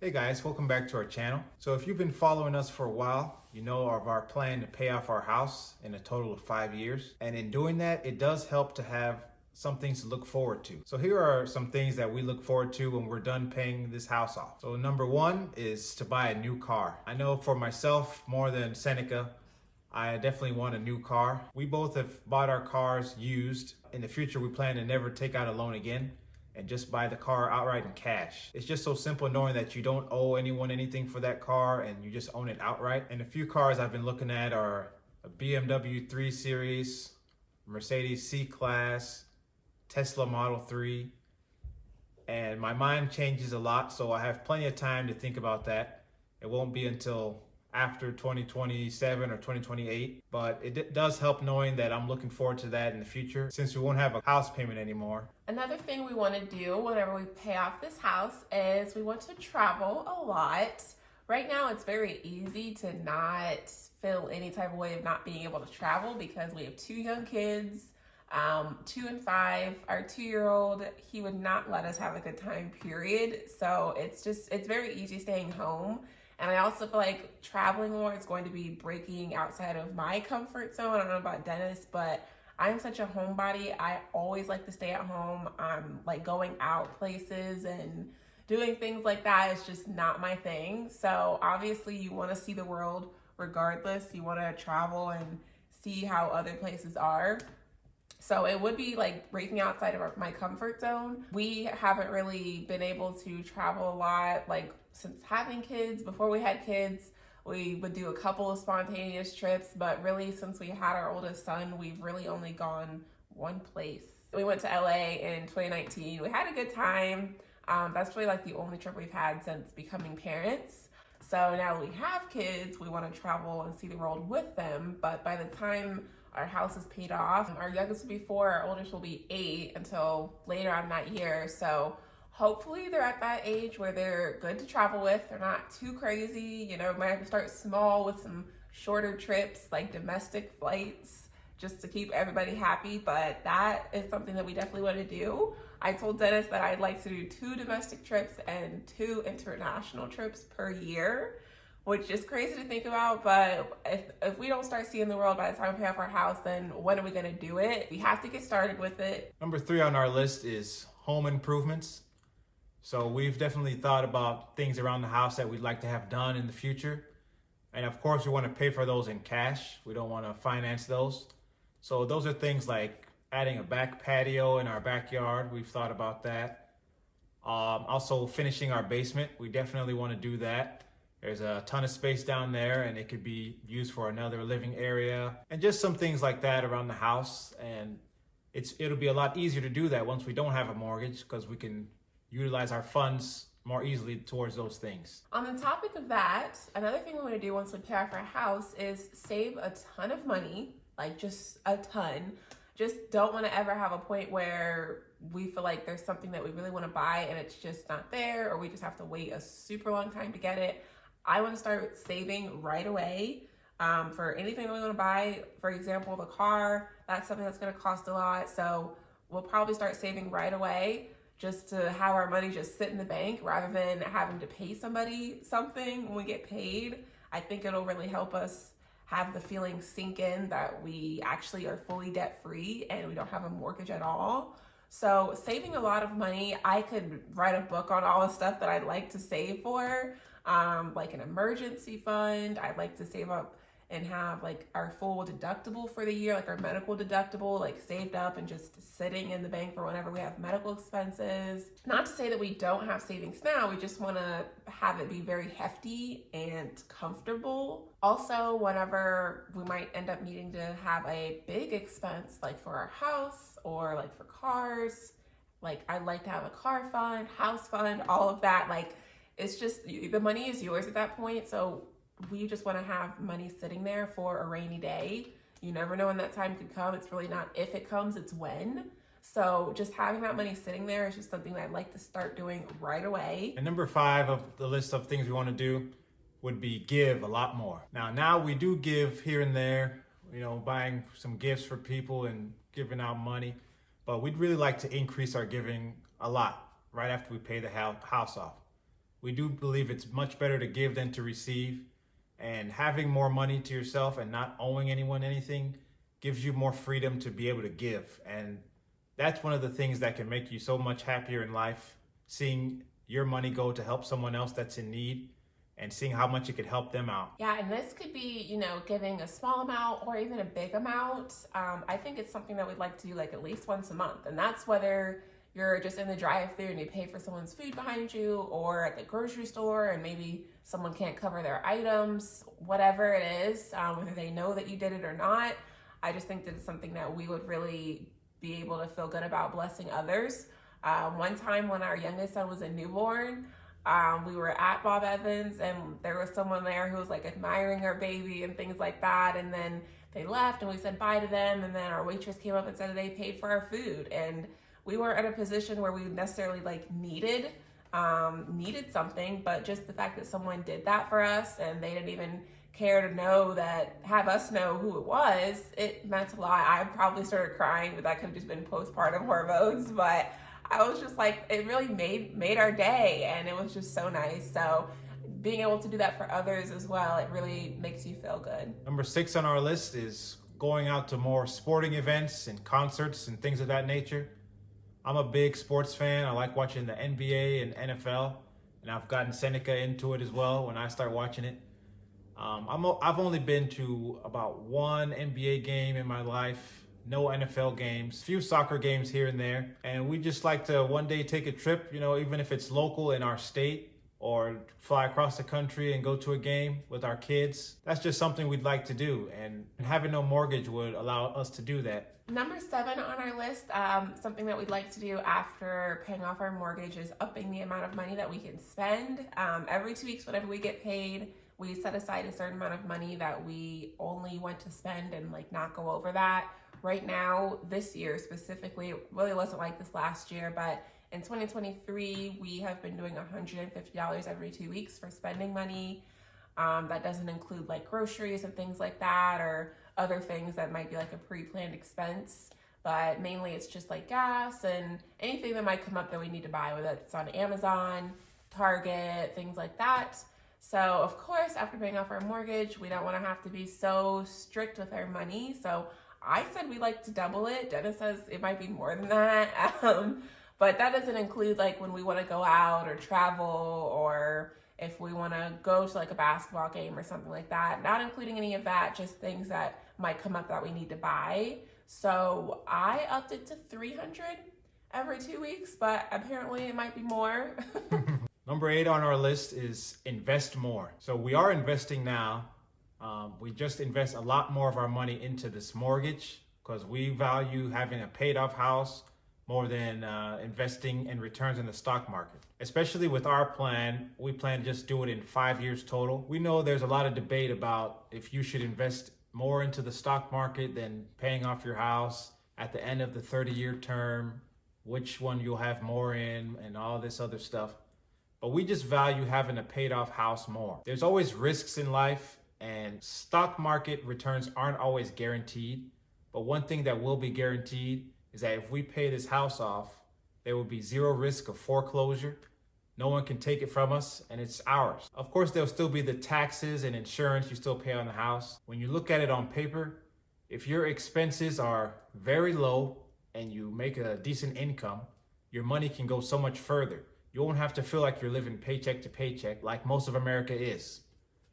Hey guys, welcome back to our channel. So if you've been following us for a while, you know of our plan to pay off our house in a total of 5 years. And in doing that, it does help to have some things to look forward to. So here are some things that we look forward to when we're done paying this house off. So number one is to buy a new car. I know for myself, more than Seneca, I definitely want a new car. We both have bought our cars used. In the future, we plan to never take out a loan again and just buy the car outright in cash. It's just so simple knowing that you don't owe anyone anything for that car and you just own it outright. And a few cars I've been looking at are a BMW 3 Series, Mercedes C-Class, Tesla Model 3. And my mind changes a lot, so I have plenty of time to think about that. It won't be until after 2027 or 2028, but it does help knowing that I'm looking forward to that in the future since we won't have a house payment anymore. Another thing we want to do whenever we pay off this house is we want to travel a lot. Right now, it's very easy to not feel any type of way of not being able to travel because we have two young kids, 2 and 5. Our 2-year-old, he would not let us have a good time, period. So it's very easy staying home. And I also feel like traveling more is going to be breaking outside of my comfort zone. I don't know about Dennis, but I'm such a homebody. I always like to stay at home. Like going out places and doing things like that is just not my thing. So obviously you want to see the world regardless. You want to travel and see how other places are. So it would be like breaking outside of my comfort zone. We haven't really been able to travel a lot, like since having kids. Before we had kids, we would do a couple of spontaneous trips, but really since we had our oldest son, we've really only gone one place. We went to LA in 2019. We had a good time. That's really like the only trip we've had since becoming parents. So now that we have kids, we want to travel and see the world with them. But by the time our house is paid off, our youngest will be 4, our oldest will be 8 until later on that year. So hopefully they're at that age where they're good to travel with. They're not too crazy. You know, might have to start small with some shorter trips like domestic flights just to keep everybody happy. But that is something that we definitely want to do. I told Dennis that I'd like to do 2 domestic trips and 2 international trips per year, which is crazy to think about. But if we don't start seeing the world by the time we pay off our house, then when are we going to do it? We have to get started with it. Number 3 on our list is home improvements. So we've definitely thought about things around the house that we'd like to have done in the future. And of course, we want to pay for those in cash. We don't want to finance those. So those are things like adding a back patio in our backyard. We've thought about that. Also finishing our basement. We definitely want to do that. There's a ton of space down there and it could be used for another living area and just some things like that around the house. And it'll be a lot easier to do that once we don't have a mortgage because we can utilize our funds more easily towards those things. On the topic of that, another thing we want to do once we pay off our house is save a ton of money, like just a ton. Just don't want to ever have a point where we feel like there's something that we really want to buy and it's just not there, or we just have to wait a super long time to get it. I want to start saving right away for anything that we want to buy. For example, the car, that's something that's going to cost a lot. So we'll probably start saving right away just to have our money just sit in the bank rather than having to pay somebody something when we get paid. I think it'll really help us have the feeling sink in that we actually are fully debt free and we don't have a mortgage at all. So saving a lot of money, I could write a book on all the stuff that I'd like to save for, like an emergency fund. I'd like to save up and have like our full deductible for the year, like our medical deductible, like saved up and just sitting in the bank for whenever we have medical expenses. Not to say that we don't have savings now, we just want to have it be very hefty and comfortable. Also, whenever we might end up needing to have a big expense, like for our house or like for cars, like I'd like to have a car fund, house fund, all of that. Like it's just, the money is yours at that point. So we just want to have money sitting there for a rainy day. You never know when that time could come. It's really not if it comes, it's when. So just having that money sitting there is just something that I'd like to start doing right away. And number 5 of the list of things we want to do would be give a lot more. Now we do give here and there, you know, buying some gifts for people and giving out money, but we'd really like to increase our giving a lot right after we pay the house off. We do believe it's much better to give than to receive. And having more money to yourself and not owing anyone anything gives you more freedom to be able to give. And that's one of the things that can make you so much happier in life, seeing your money go to help someone else that's in need and seeing how much it could help them out. Yeah, and this could be, giving a small amount or even a big amount. I think it's something that we'd like to do like at least once a month. And that's whether you're just in the drive-thru and you pay for someone's food behind you, or at the grocery store and maybe someone can't cover their items, whatever it is, whether they know that you did it or not. I just think that it's something that we would really be able to feel good about blessing others. One time when our youngest son was a newborn, we were at Bob Evans and there was someone there who was like admiring our baby and things like that. And then they left and we said bye to them. And then our waitress came up and said they paid for our food. And we weren't in a position where we necessarily needed something, but just the fact that someone did that for us and they didn't even care to have us know who it was, it meant a lot. I probably started crying, but that could have just been postpartum hormones. But I was just like, it really made our day, and it was just so nice. So being able to do that for others as well, it really makes you feel good. Number 6 on our list is going out to more sporting events and concerts and things of that nature. I'm a big sports fan. I like watching the NBA and NFL, and I've gotten Seneca into it as well when I start watching it. I've only been to about one NBA game in my life, no NFL games, few soccer games here and there. And we just like to one day take a trip, even if it's local in our state, or fly across the country and go to a game with our kids. That's just something we'd like to do. And having no mortgage would allow us to do that. Number 7 on our list, something that we'd like to do after paying off our mortgage, is upping the amount of money that we can spend. Every 2 weeks, whenever we get paid, we set aside a certain amount of money that we only want to spend and not go over that. Right now, this year specifically, it really wasn't like this last year, but in 2023, we have been doing $150 every 2 weeks for spending money. That doesn't include groceries and things like that, or other things that might be a pre-planned expense. But mainly it's just gas and anything that might come up that we need to buy, whether it's on Amazon, Target, things like that. So of course, after paying off our mortgage, we don't want to have to be so strict with our money. So I said we like to double it. Dennis says it might be more than that. But that doesn't include when we want to go out or travel, or if we want to go to a basketball game or something like that. Not including any of that, just things that might come up that we need to buy. So I upped it to $300 every 2 weeks, but apparently it might be more. Number 8 on our list is invest more. So we are investing now. We just invest a lot more of our money into this mortgage because we value having a paid off house more than investing in returns in the stock market. Especially with our plan, we plan to just do it in 5 years total. We know there's a lot of debate about if you should invest more into the stock market than paying off your house at the end of the 30-year term, which one you'll have more in, and all this other stuff. But we just value having a paid off house more. There's always risks in life, and stock market returns aren't always guaranteed. But one thing that will be guaranteed is that if we pay this house off, there will be zero risk of foreclosure. No one can take it from us, and it's ours. Of course, there'll still be the taxes and insurance you still pay on the house. When you look at it on paper, if your expenses are very low and you make a decent income, your money can go so much further. You won't have to feel like you're living paycheck to paycheck like most of America is.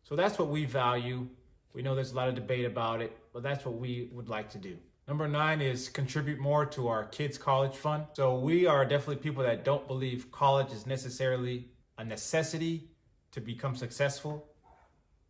So that's what we value. We know there's a lot of debate about it, but that's what we would like to do. Number 9 is contribute more to our kids' college fund. So we are definitely people that don't believe college is necessarily a necessity to become successful.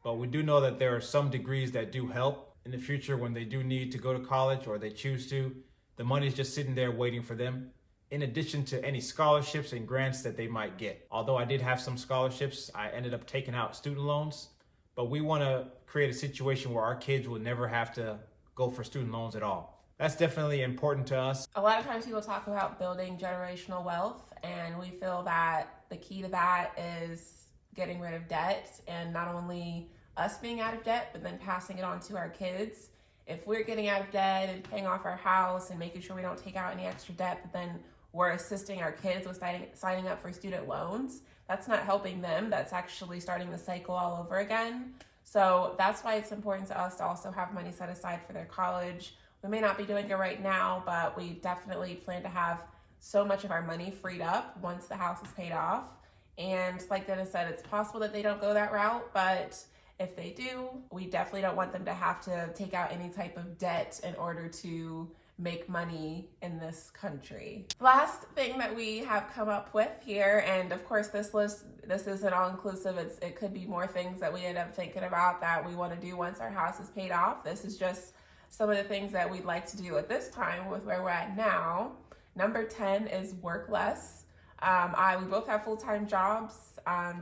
But we do know that there are some degrees that do help in the future when they do need to go to college or they choose to. The money is just sitting there waiting for them, in addition to any scholarships and grants that they might get. Although I did have some scholarships, I ended up taking out student loans. But we want to create a situation where our kids will never have to go for student loans at all. That's definitely important to us. A lot of times people talk about building generational wealth, and we feel that the key to that is getting rid of debt, and not only us being out of debt, but then passing it on to our kids. If we're getting out of debt and paying off our house and making sure we don't take out any extra debt, but then we're assisting our kids with signing up for student loans. That's not helping them. That's actually starting the cycle all over again. So that's why it's important to us to also have money set aside for their college. We may not be doing it right now, but we definitely plan to have so much of our money freed up once the house is paid off. And like Dennis said, it's possible that they don't go that route, but if they do, we definitely don't want them to have to take out any type of debt in order to make money in this country. Last thing that we have come up with here, and of course this isn't all inclusive, it could be more things that we end up thinking about that we want to do once our house is paid off. This is just some of the things that we'd like to do at this time with where we're at now. Number 10 is work less. We both have full-time jobs.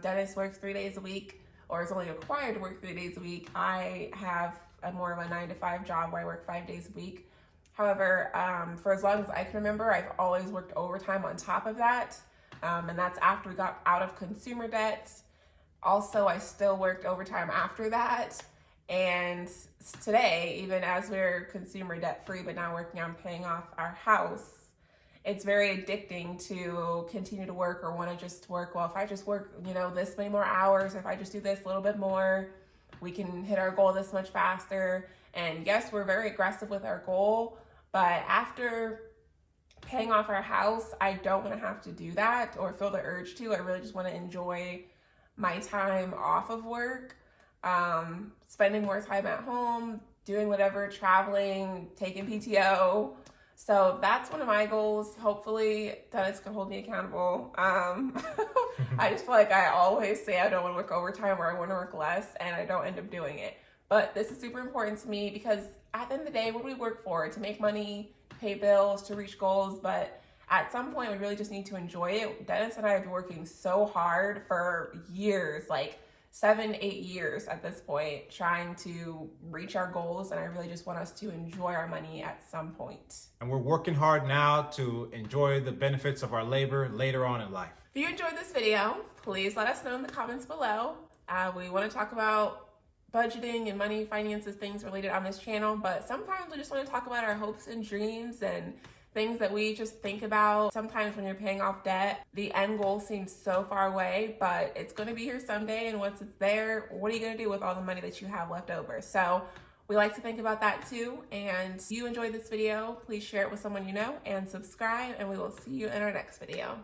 Dennis works 3 days a week, or is only required to work 3 days a week. I have more of a 9-to-5 job where I work 5 days a week. However, for as long as I can remember, I've always worked overtime on top of that. And that's after we got out of consumer debt. Also, I still worked overtime after that. And today, even as we're consumer debt free, but now working on paying off our house, it's very addicting to continue to work or want to just work. Well, if I just work, this many more hours, if I just do this a little bit more, we can hit our goal this much faster. And yes, we're very aggressive with our goal, but after paying off our house, I don't want to have to do that or feel the urge to. I really just want to enjoy my time off of work, spending more time at home, doing whatever, traveling, taking PTO. So that's one of my goals. Hopefully Dennis can hold me accountable. I just feel like I always say I don't want to work overtime or I want to work less, and I don't end up doing it. But this is super important to me because at the end of the day, what do we work for? To make money, to pay bills, to reach goals. But at some point, we really just need to enjoy it. Dennis and I have been working so hard for years, like 7-8 years at this point, trying to reach our goals. And I really just want us to enjoy our money at some point. And we're working hard now to enjoy the benefits of our labor later on in life. If you enjoyed this video, please let us know in the comments below. We want to talk about budgeting and money, finances, things related on this channel, but sometimes we just want to talk about our hopes and dreams and things that we just think about. Sometimes when you're paying off debt, the end goal seems so far away, but it's going to be here someday, and once it's there, what are you going to do with all the money that you have left over? So we like to think about that too, and if you enjoyed this video, please share it with someone you know and subscribe, and we will see you in our next video.